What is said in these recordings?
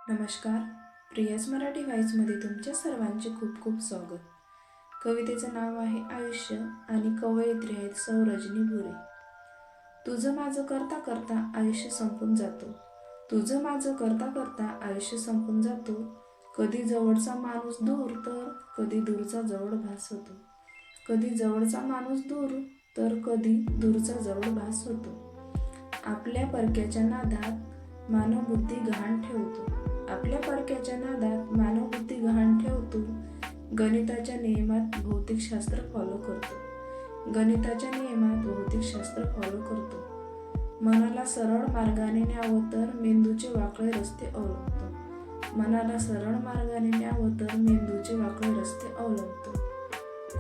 नमस्कार. प्रियाज मराठी व्हाईसमध्ये तुमच्या सर्वांचे खूप खूप स्वागत. कवितेचं नाव आहे आयुष्य आणि कवयित्री आहेत सौ रजनी भुरे. तुझं माझं करता करता आयुष्य संपून जातो. तुझं माझं करता करता आयुष्य संपून जातो. कधी जवळचा माणूस दूर तर कधी दूरचा जवळ भास होतो. कधी जवळचा माणूस दूर तर कधी दूरचा जवळ भास होतो. आपल्या परक्याच्या नादात मानव बुद्धी गहाण ठेवतो. आपल्या परक्याच्या नादात मानव बुद्धी गहाण ठेवतो. गणिताच्या नियमात भौतिकशास्त्र फॉलो करतो. गणिताच्या नियमात भौतिकशास्त्र फॉलो करतो. मनाला सरळ मार्गाने न्यावं तर मेंदूचे वाकळे रस्ते अवलंबतो. मनाला सरळ मार्गाने न्यावं तर मेंदूचे वाकळे रस्ते अवलंबतो.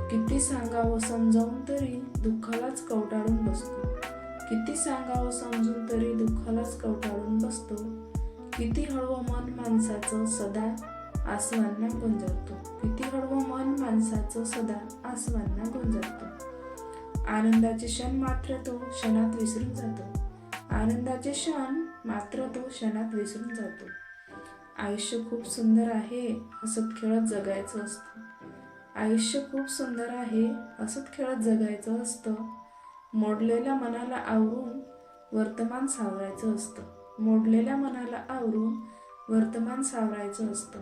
किती सांगावं समजावून तरी दुःखालाच कवटाळून बसतो. किती सांगावं समजून तरी दुःखालाच कवटाळून बसतो. किती हळवं मन माणसाचं सदा आसवांना गुंजवतो. किती हळवं मन माणसाचं सदा आसवांना गुंजवतो. आनंदाचे क्षण मात्र तो क्षणात विसरून जातो. आनंदाचे क्षण मात्र तो क्षणात विसरून जातो. आयुष्य खूप सुंदर आहे, हसत खेळत जगायचं असतं. आयुष्य खूप सुंदर आहे, हसत खेळत जगायचं असतं. मोडलेल्या मनाला आवरून वर्तमान सावरायचं असतं. मोडलेल्या मनाला आवरून वर्तमान सावरायचं असतं.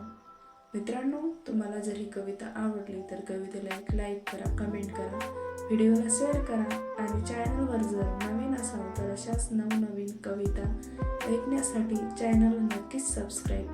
मित्रांनो, तुम्हाला जर ही कविता आवडली तर कवितेला एक लाईक करा, कमेंट करा, व्हिडिओला शेअर करा आणि चॅनलवर जर नवीन असाल तर अशाच नवनवीन कविता ऐकण्यासाठी चॅनलला नक्कीच सबस्क्राईब